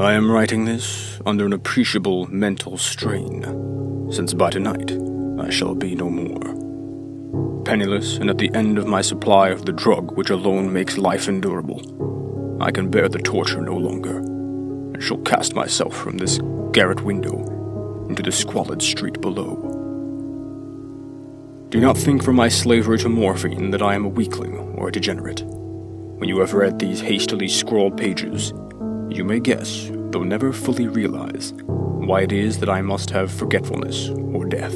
I am writing this under an appreciable mental strain, since by tonight I shall be no more. Penniless and at the end of my supply of the drug which alone makes life endurable, I can bear the torture no longer, and shall cast myself from this garret window into the squalid street below. Do not think from my slavery to morphine that I am a weakling or a degenerate. When you have read these hastily scrawled pages, you may guess, though never fully realize, why it is that I must have forgetfulness or death.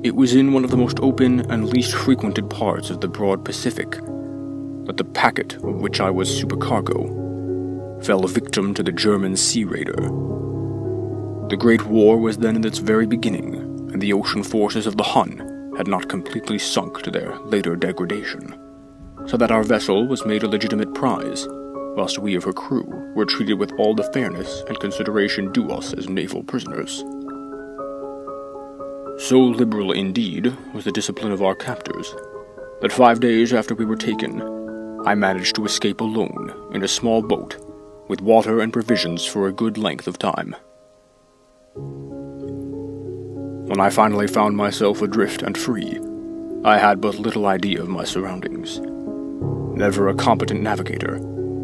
It was in one of the most open and least frequented parts of the broad Pacific that the packet of which I was supercargo fell a victim to the German sea raider. The Great War was then in its very beginning, and the ocean forces of the Hun had not completely sunk to their later degradation, so that our vessel was made a legitimate prize, whilst we of her crew were treated with all the fairness and consideration due us as naval prisoners. So liberal, indeed, was the discipline of our captors, that 5 days after we were taken, I managed to escape alone in a small boat, with water and provisions for a good length of time. When I finally found myself adrift and free, I had but little idea of my surroundings. Never a competent navigator,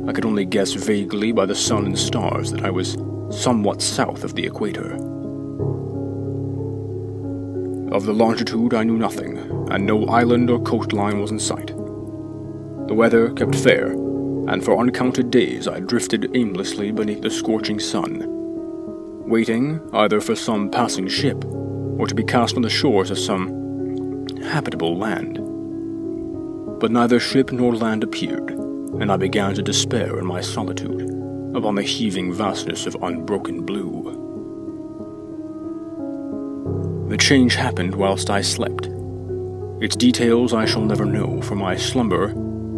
I could only guess vaguely by the sun and stars that I was somewhat south of the equator. Of the longitude I knew nothing, and no island or coastline was in sight. The weather kept fair, and for uncounted days I drifted aimlessly beneath the scorching sun, waiting either for some passing ship, or to be cast on the shores of some habitable land. But neither ship nor land appeared, and I began to despair in my solitude upon the heaving vastness of unbroken blue. The change happened whilst I slept. Its details I shall never know, for my slumber,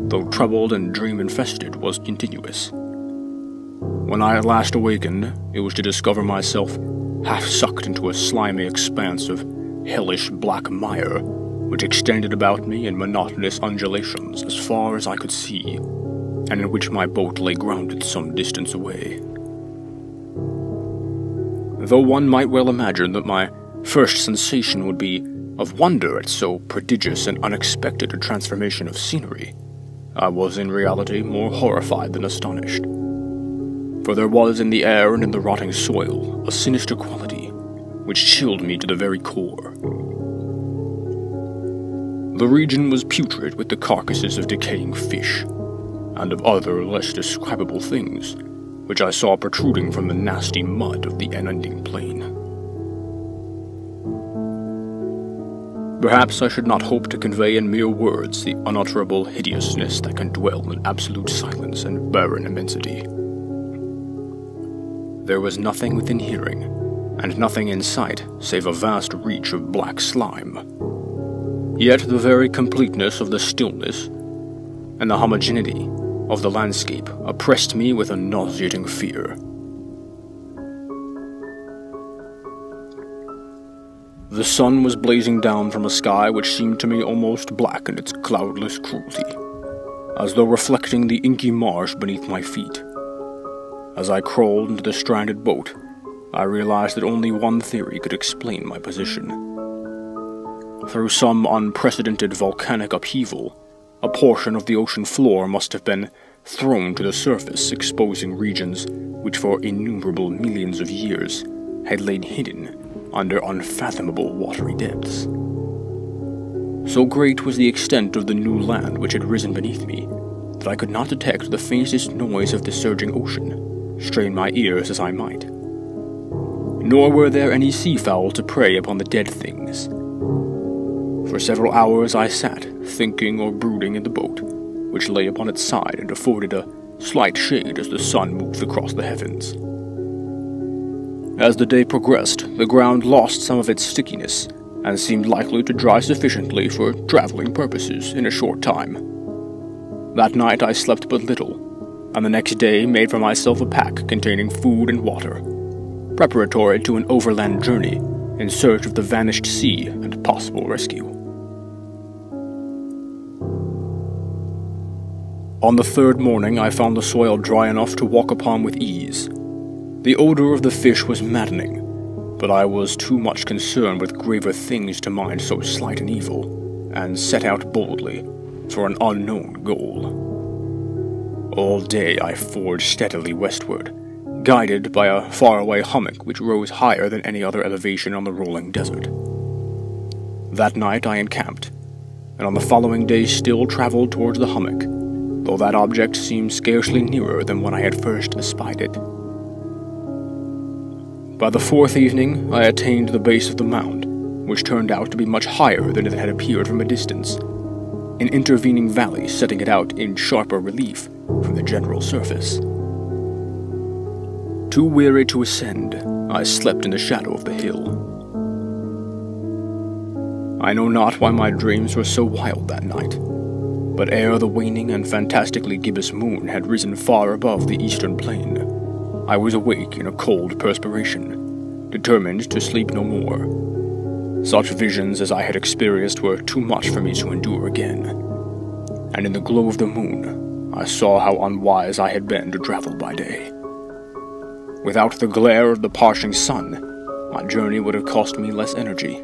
though troubled and dream-infested, was continuous. When I at last awakened, it was to discover myself half-sucked into a slimy expanse of hellish black mire, which extended about me in monotonous undulations as far as I could see, and in which my boat lay grounded some distance away. Though one might well imagine that my first sensation would be of wonder at so prodigious and unexpected a transformation of scenery, I was in reality more horrified than astonished. For there was in the air and in the rotting soil a sinister quality which chilled me to the very core. The region was putrid with the carcasses of decaying fish, and of other less describable things, which I saw protruding from the nasty mud of the unending plain. Perhaps I should not hope to convey in mere words the unutterable hideousness that can dwell in absolute silence and barren immensity. There was nothing within hearing, and nothing in sight save a vast reach of black slime. Yet the very completeness of the stillness and the homogeneity of the landscape oppressed me with a nauseating fear. The sun was blazing down from a sky which seemed to me almost black in its cloudless cruelty, as though reflecting the inky marsh beneath my feet. As I crawled into the stranded boat, I realized that only one theory could explain my position. Through some unprecedented volcanic upheaval, a portion of the ocean floor must have been thrown to the surface, exposing regions which for innumerable millions of years had lain hidden under unfathomable watery depths. So great was the extent of the new land which had risen beneath me, that I could not detect the faintest noise of the surging ocean, strain my ears as I might. Nor were there any seafowl to prey upon the dead things. For several hours I sat, thinking or brooding in the boat, which lay upon its side and afforded a slight shade as the sun moved across the heavens. As the day progressed, the ground lost some of its stickiness, and seemed likely to dry sufficiently for traveling purposes in a short time. That night I slept but little, and the next day made for myself a pack containing food and water, preparatory to an overland journey in search of the vanished sea and possible rescue. On the third morning, I found the soil dry enough to walk upon with ease. The odor of the fish was maddening, but I was too much concerned with graver things to mind so slight an evil, and set out boldly for an unknown goal. All day I forged steadily westward, guided by a faraway hummock which rose higher than any other elevation on the rolling desert. That night I encamped, and on the following day still traveled towards the hummock, though that object seemed scarcely nearer than when I had first espied it. By the fourth evening, I attained the base of the mound, which turned out to be much higher than it had appeared from a distance, an intervening valley setting it out in sharper relief from the general surface. Too weary to ascend, I slept in the shadow of the hill. I know not why my dreams were so wild that night, but ere the waning and fantastically gibbous moon had risen far above the eastern plain, I was awake in a cold perspiration, determined to sleep no more. Such visions as I had experienced were too much for me to endure again, and in the glow of the moon, I saw how unwise I had been to travel by day. Without the glare of the parching sun, my journey would have cost me less energy.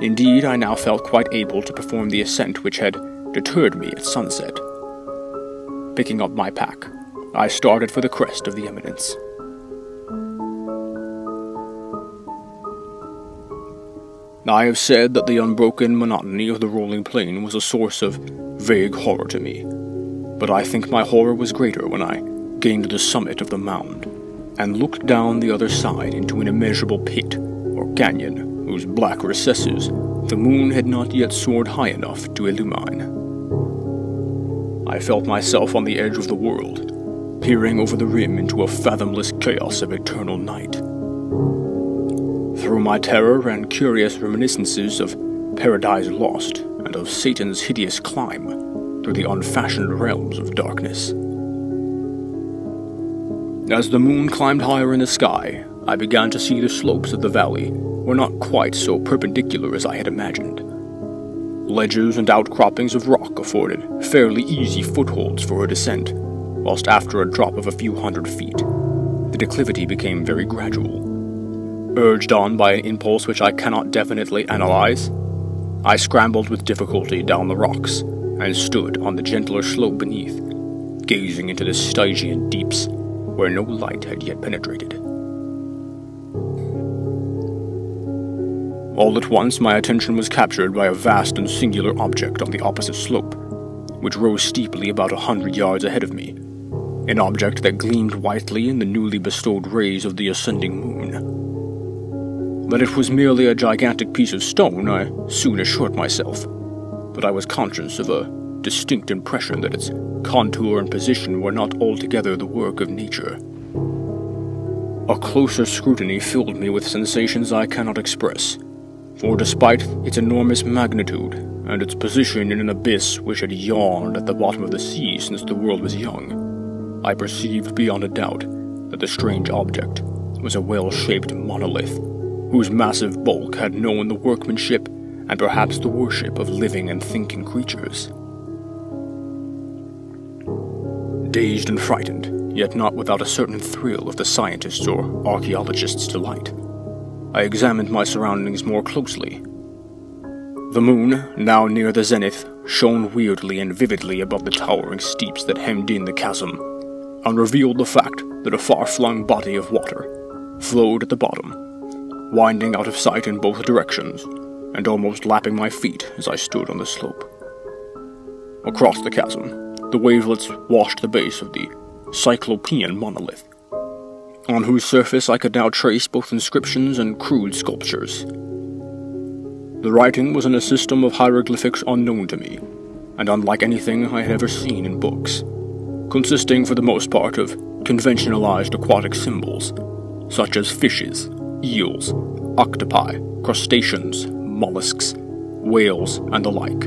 Indeed, I now felt quite able to perform the ascent which had deterred me at sunset. Picking up my pack, I started for the crest of the eminence. I have said that the unbroken monotony of the rolling plain was a source of vague horror to me, but I think my horror was greater when I gained the summit of the mound, and looked down the other side into an immeasurable pit, or canyon, whose black recesses the moon had not yet soared high enough to illumine. I felt myself on the edge of the world, peering over the rim into a fathomless chaos of eternal night. Through my terror and curious reminiscences of Paradise Lost and of Satan's hideous climb through the unfashioned realms of darkness. As the moon climbed higher in the sky, I began to see the slopes of the valley were not quite so perpendicular as I had imagined. Ledges and outcroppings of rock afforded fairly easy footholds for a descent, whilst after a drop of a few hundred feet, the declivity became very gradual. Urged on by an impulse which I cannot definitely analyze, I scrambled with difficulty down the rocks and stood on the gentler slope beneath, gazing into the Stygian deeps where no light had yet penetrated. All at once my attention was captured by a vast and singular object on the opposite slope, which rose steeply about 100 yards ahead of me, an object that gleamed whitely in the newly bestowed rays of the ascending moon. That it was merely a gigantic piece of stone I soon assured myself, but I was conscious of a distinct impression that its contour and position were not altogether the work of nature. A closer scrutiny filled me with sensations I cannot express, for despite its enormous magnitude and its position in an abyss which had yawned at the bottom of the sea since the world was young, I perceived beyond a doubt that the strange object was a well-shaped monolith, whose massive bulk had known the workmanship and perhaps the worship of living and thinking creatures. Dazed and frightened, yet not without a certain thrill of the scientist's or archaeologist's delight, I examined my surroundings more closely. The moon, now near the zenith, shone weirdly and vividly above the towering steeps that hemmed in the chasm, and revealed the fact that a far-flung body of water flowed at the bottom, winding out of sight in both directions, and almost lapping my feet as I stood on the slope. Across the chasm, the wavelets washed the base of the Cyclopean monolith, on whose surface I could now trace both inscriptions and crude sculptures. The writing was in a system of hieroglyphics unknown to me, and unlike anything I had ever seen in books, consisting for the most part of conventionalized aquatic symbols, such as fishes, eels, octopi, crustaceans, mollusks, whales, and the like.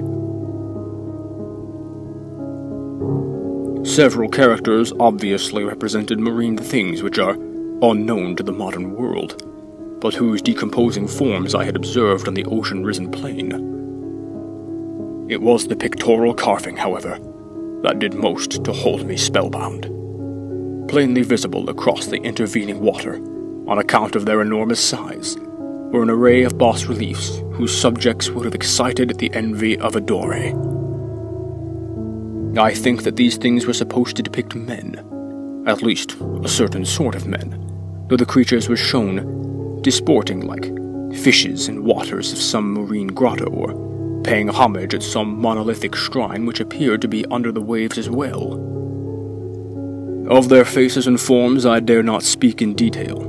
Several characters obviously represented marine things which are unknown to the modern world, but whose decomposing forms I had observed on the ocean-risen plain. It was the pictorial carving, however, that did most to hold me spellbound. Plainly visible across the intervening water, on account of their enormous size, were an array of bas-reliefs whose subjects would have excited the envy of a Dore. I think that these things were supposed to depict men, at least a certain sort of men, though the creatures were shown disporting like fishes in waters of some marine grotto, or paying homage at some monolithic shrine which appeared to be under the waves as well. Of their faces and forms I dare not speak in detail,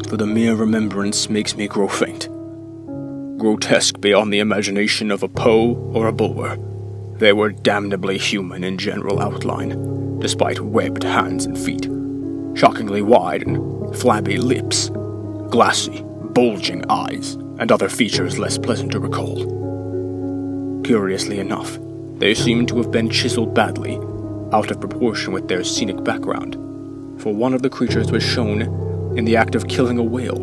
for the mere remembrance makes me grow faint. Grotesque beyond the imagination of a Poe or a Bulwer, they were damnably human in general outline, despite webbed hands and feet, shockingly wide and flabby lips, glassy, bulging eyes, and other features less pleasant to recall. Curiously enough, they seemed to have been chiseled badly, out of proportion with their scenic background, for one of the creatures was shown in the act of killing a whale,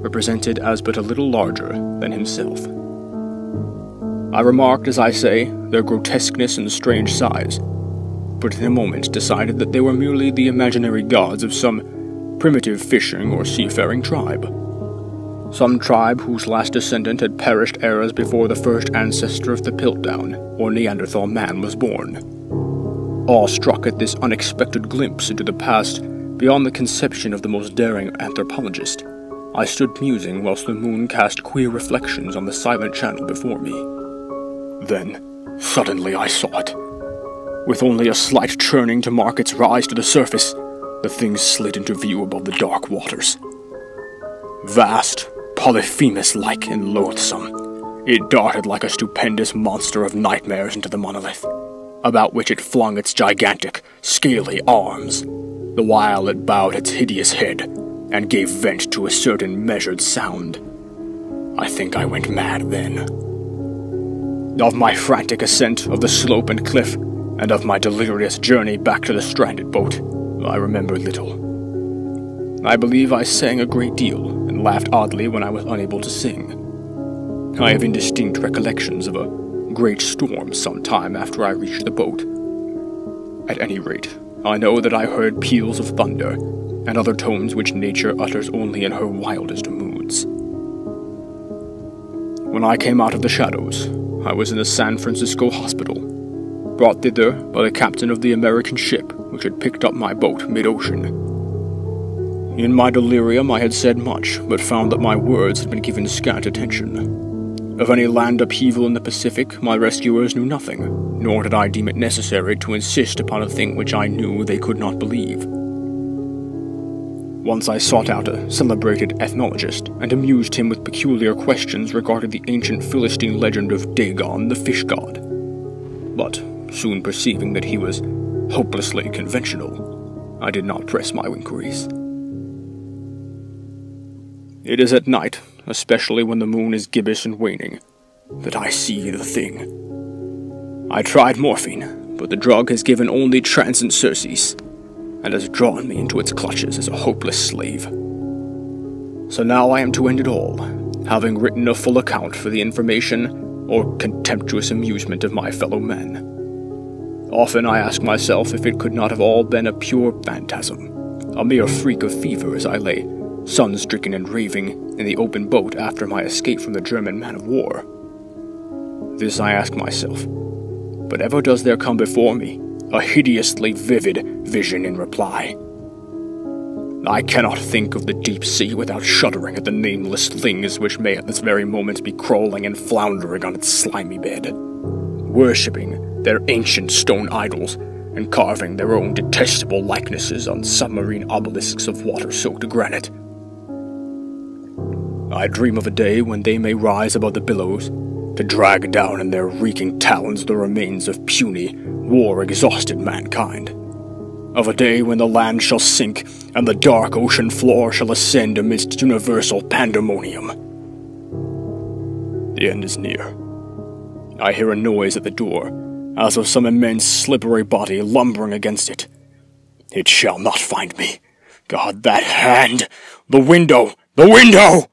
represented as but a little larger than himself. I remarked, as I say, their grotesqueness and strange size, but in a moment decided that they were merely the imaginary gods of some primitive fishing or seafaring tribe. Some tribe whose last descendant had perished eras before the first ancestor of the Piltdown, or Neanderthal man, was born. Awestruck at this unexpected glimpse into the past beyond the conception of the most daring anthropologist, I stood musing whilst the moon cast queer reflections on the silent channel before me. Then, suddenly I saw it. With only a slight churning to mark its rise to the surface, the thing slid into view above the dark waters. Vast, Polyphemus-like and loathsome, it darted like a stupendous monster of nightmares into the monolith, about which it flung its gigantic, scaly arms, the while it bowed its hideous head and gave vent to a certain measured sound. I think I went mad then. Of my frantic ascent of the slope and cliff, and of my delirious journey back to the stranded boat, I remember little. I believe I sang a great deal, and laughed oddly when I was unable to sing. I have indistinct recollections of a great storm some time after I reached the boat. At any rate, I know that I heard peals of thunder, and other tones which nature utters only in her wildest moods. When I came out of the shadows, I was in the San Francisco hospital, brought thither by the captain of the American ship which had picked up my boat mid-ocean. In my delirium I had said much, but found that my words had been given scant attention. Of any land upheaval in the Pacific, my rescuers knew nothing, nor did I deem it necessary to insist upon a thing which I knew they could not believe. Once I sought out a celebrated ethnologist, and amused him with peculiar questions regarding the ancient Philistine legend of Dagon, the fish god. But, soon perceiving that he was hopelessly conventional, I did not press my inquiries. It is at night, especially when the moon is gibbous and waning, that I see the thing. I tried morphine, but the drug has given only transient surcease, and has drawn me into its clutches as a hopeless slave. So now I am to end it all, having written a full account for the information or contemptuous amusement of my fellow men. Often I ask myself if it could not have all been a pure phantasm, a mere freak of fever as I lay, sun-stricken and raving, in the open boat after my escape from the German man-of-war. This I ask myself, but ever does there come before me a hideously vivid vision in reply. I cannot think of the deep sea without shuddering at the nameless things which may at this very moment be crawling and floundering on its slimy bed, worshipping their ancient stone idols and carving their own detestable likenesses on submarine obelisks of water-soaked granite. I dream of a day when they may rise above the billows, to drag down in their reeking talons the remains of puny, war-exhausted mankind. Of a day when the land shall sink, and the dark ocean floor shall ascend amidst universal pandemonium. The end is near. I hear a noise at the door, as of some immense slippery body lumbering against it. It shall not find me. God, that hand! The window! The window!